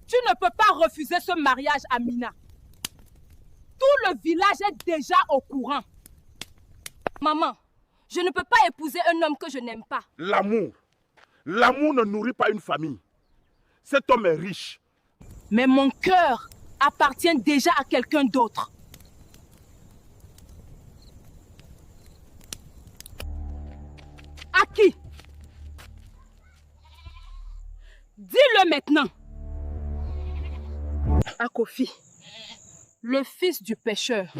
Tu ne peux pas refuser ce mariage, Amina. Tout le village est déjà au courant. Maman, je ne peux pas épouser un homme que je n'aime pas. L'amour. L'amour ne nourrit pas une famille. Cet homme est riche. Mais mon cœur appartient déjà à quelqu'un d'autre. À qui? Dis-le maintenant. À Kofi, le fils du pêcheur.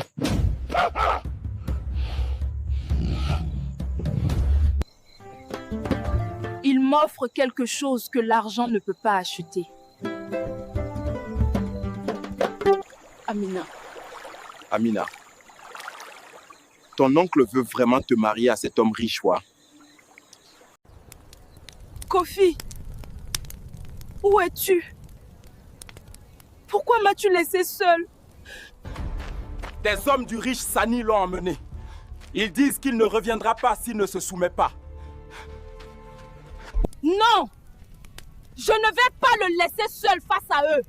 Il m'offre quelque chose que l'argent ne peut pas acheter. Amina. Amina, ton oncle veut vraiment te marier à cet homme richois. Kofi, où es-tu? Pourquoi m'as-tu laissé seule? Des hommes du riche Sani l'ont emmené. Ils disent qu'il ne reviendra pas s'il ne se soumet pas. Non! Je ne vais pas le laisser seul face à eux.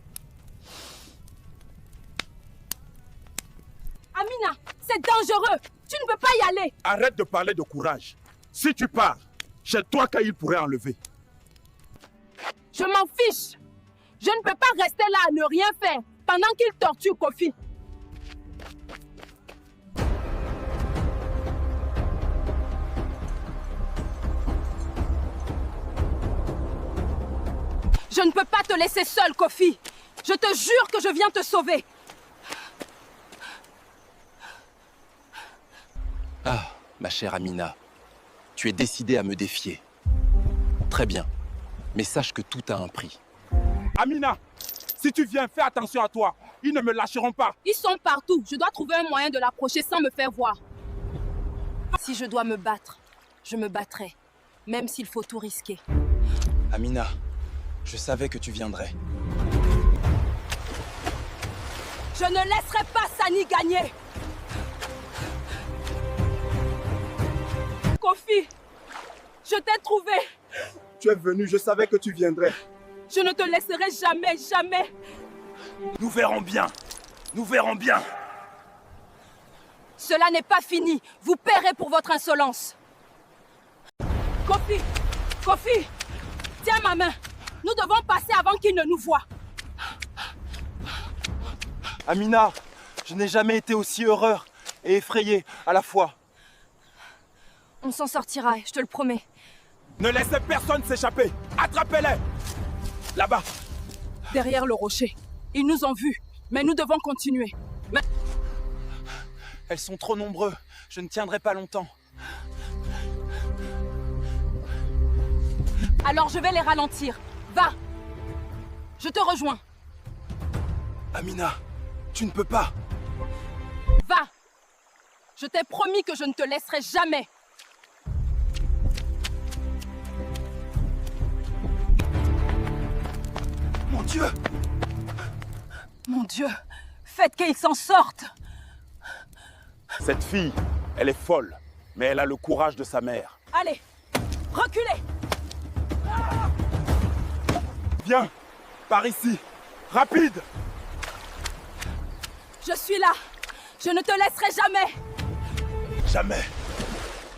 Amina, c'est dangereux. Tu ne peux pas y aller. Arrête de parler de courage. Si tu pars, c'est toi qu'il pourrait enlever. Je m'en fiche. Je ne peux pas rester là à ne rien faire pendant qu'il torture Kofi. Je ne peux pas te laisser seule, Kofi. Je te jure que je viens te sauver. Ah, ma chère Amina, tu es décidée à me défier. Très bien, mais sache que tout a un prix. Amina, si tu viens, fais attention à toi. Ils ne me lâcheront pas. Ils sont partout. Je dois trouver un moyen de l'approcher sans me faire voir. Si je dois me battre, je me battrai. Même s'il faut tout risquer. Amina, je savais que tu viendrais. Je ne laisserai pas Sani gagner. Kofi, je t'ai trouvé. Tu es venu, je savais que tu viendrais. Je ne te laisserai jamais, jamais. Nous verrons bien. Nous verrons bien. Cela n'est pas fini. Vous paierez pour votre insolence. Kofi, Kofi, tiens ma main. Nous devons passer avant qu'il ne nous voie. Amina, je n'ai jamais été aussi heureux et effrayé à la fois. On s'en sortira, je te le promets. Ne laissez personne s'échapper. Attrapez-les. Là-bas. Derrière le rocher. Ils nous ont vus, mais nous devons continuer. Elles sont trop nombreux. Je ne tiendrai pas longtemps. Alors je vais les ralentir. Va. Je te rejoins. Amina, tu ne peux pas. Va. Je t'ai promis que je ne te laisserai jamais. Mon Dieu! Mon Dieu, faites qu'ils s'en sortent. Cette fille, elle est folle, mais elle a le courage de sa mère. Allez, reculez. Viens, par ici. Rapide! Je suis là. Je ne te laisserai jamais. Jamais.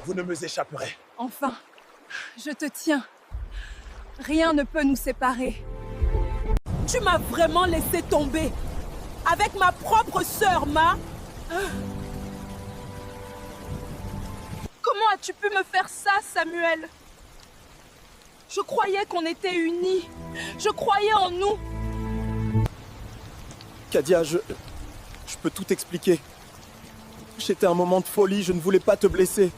Vous ne me échapperez. Enfin, je te tiens. Rien ne peut nous séparer. Tu m'as vraiment laissé tomber. Avec ma propre sœur, Ma. Comment as-tu pu me faire ça, Samuel? Je croyais qu'on était unis. Je croyais en nous. Kadia, je peux tout expliquer. C'était un moment de folie, je ne voulais pas te blesser.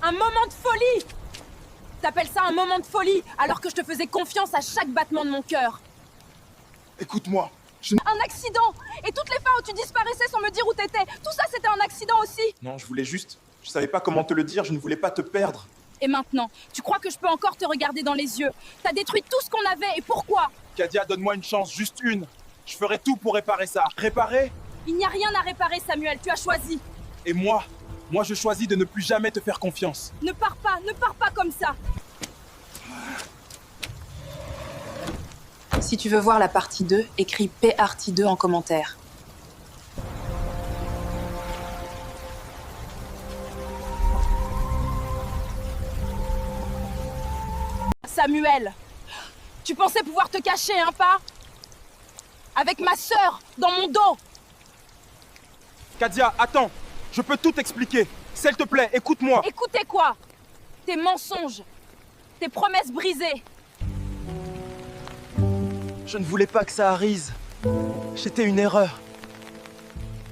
Un moment de folie? T'appelles ça un moment de folie alors que je te faisais confiance à chaque battement de mon cœur? Écoute-moi, Un accident! Et toutes les fois où tu disparaissais sans me dire où t'étais, tout ça c'était un accident aussi! Non, je voulais juste... Je savais pas comment te le dire, je ne voulais pas te perdre. Et maintenant, tu crois que je peux encore te regarder dans les yeux? T'as détruit tout ce qu'on avait, et pourquoi? Kadia, donne-moi une chance, juste une. Je ferai tout pour réparer ça. Réparer? Il n'y a rien à réparer, Samuel, tu as choisi. Et moi je choisis de ne plus jamais te faire confiance. Ne pars pas comme ça. Si tu veux voir la partie 2, écris PRT2 en commentaire. Samuel, tu pensais pouvoir te cacher, hein, pas? Avec ma sœur, dans mon dos. Kadia, attends. Je peux tout expliquer. S'il te plaît, écoute-moi. Écoutez quoi? Tes mensonges, tes promesses brisées. Je ne voulais pas que ça arrive. C'était une erreur.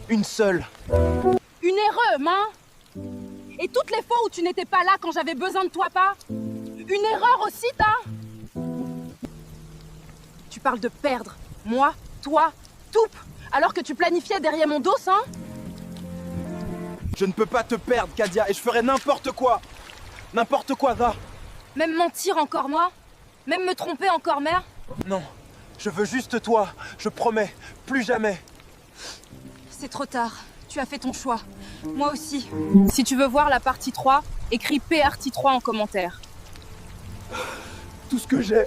Une seule. Une erreur, hein? Et toutes les fois où tu n'étais pas là quand j'avais besoin de toi, pas? Une erreur aussi, t'as? Tu parles de perdre. Moi, toi, Toup, alors que tu planifiais derrière mon dos, hein? Je ne peux pas te perdre, Kadia, et je ferai n'importe quoi. N'importe quoi, va. Même mentir encore, moi? Même me tromper encore, mère? Non, je veux juste toi. Je promets, plus jamais. C'est trop tard. Tu as fait ton choix. Moi aussi. Si tu veux voir la partie 3, écris PRT3 en commentaire. Tout ce que j'ai,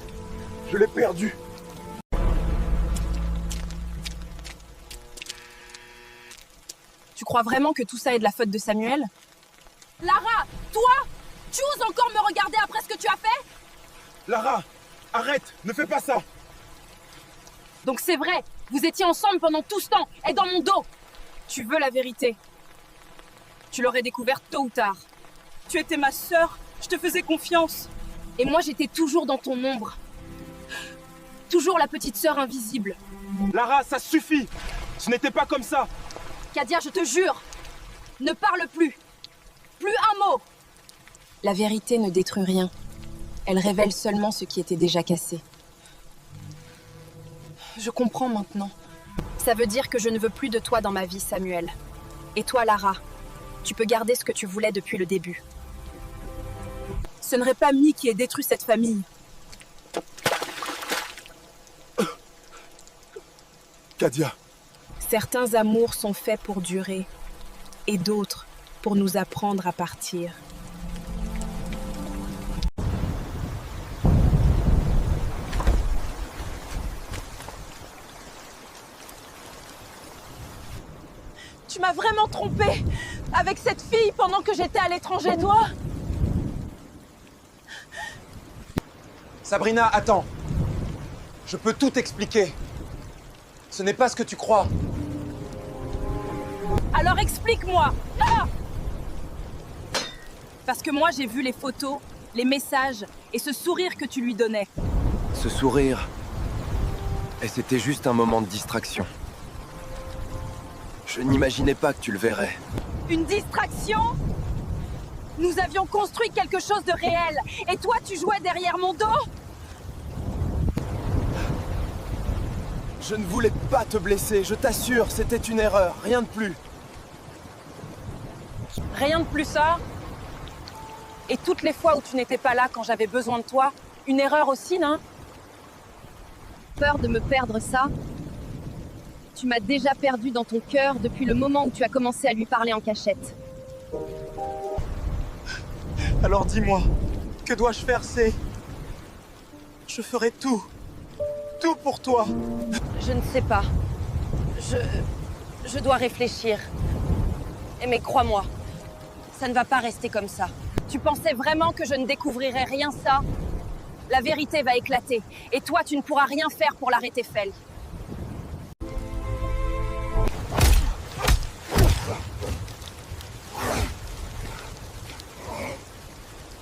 je l'ai perdu. Tu crois vraiment que tout ça est de la faute de Samuel? Lara, toi? Tu oses encore me regarder après ce que tu as fait? Lara, arrête, ne fais pas ça. Donc c'est vrai, vous étiez ensemble pendant tout ce temps, et dans mon dos. Tu veux la vérité? Tu l'aurais découverte tôt ou tard. Tu étais ma sœur, je te faisais confiance. Et moi j'étais toujours dans ton ombre. Toujours la petite sœur invisible. Lara, ça suffit. Ce n'était pas comme ça. Kadia, je te jure, ne parle plus. Plus un mot. La vérité ne détruit rien. Elle révèle seulement ce qui était déjà cassé. Je comprends maintenant. Ça veut dire que je ne veux plus de toi dans ma vie, Samuel. Et toi, Lara, tu peux garder ce que tu voulais depuis le début. Ce n'aurait pas Mi qui ait détruit cette famille. Kadia. Certains amours sont faits pour durer, et d'autres pour nous apprendre à partir. Tu m'as vraiment trompée avec cette fille pendant que j'étais à l'étranger, toi? Sabrina, attends. Je peux tout expliquer. Ce n'est pas ce que tu crois. Alors explique-moi! Ah! Parce que moi j'ai vu les photos, les messages et ce sourire que tu lui donnais. Ce sourire... Et c'était juste un moment de distraction. Je n'imaginais pas que tu le verrais. Une distraction? Nous avions construit quelque chose de réel et toi tu jouais derrière mon dos? Je ne voulais pas te blesser, je t'assure, c'était une erreur, rien de plus. Rien de plus ça? Et toutes les fois où tu n'étais pas là quand j'avais besoin de toi, une erreur aussi, non? Peur de me perdre, ça? Tu m'as déjà perdu dans ton cœur depuis le moment où tu as commencé à lui parler en cachette. Alors dis-moi, que dois-je faire, c'est... Je ferai tout. Tout pour toi. Je ne sais pas. Je dois réfléchir. Mais crois-moi, ça ne va pas rester comme ça. Tu pensais vraiment que je ne découvrirais rien, ça? La vérité va éclater. Et toi, tu ne pourras rien faire pour l'arrêter, Fel.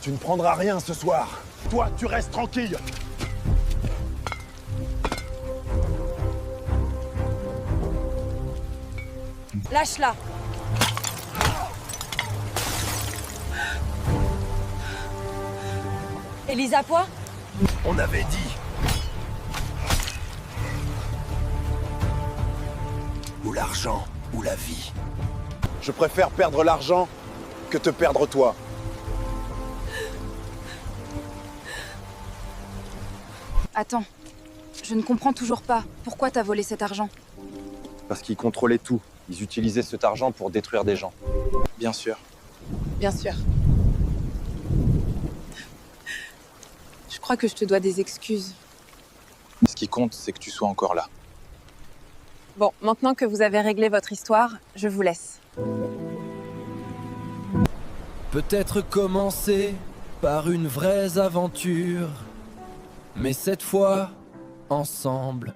Tu ne prendras rien ce soir. Toi, tu restes tranquille. Lâche-la. Elisa Poix? On avait dit... Ou l'argent, ou la vie. Je préfère perdre l'argent que te perdre toi. Attends, je ne comprends toujours pas. Pourquoi t'as volé cet argent? Parce qu'ils contrôlaient tout. Ils utilisaient cet argent pour détruire des gens. Bien sûr. Bien sûr. Je crois que je te dois des excuses. Ce qui compte, c'est que tu sois encore là. Bon, maintenant que vous avez réglé votre histoire, je vous laisse. Peut-être commencer par une vraie aventure, mais cette fois, ensemble.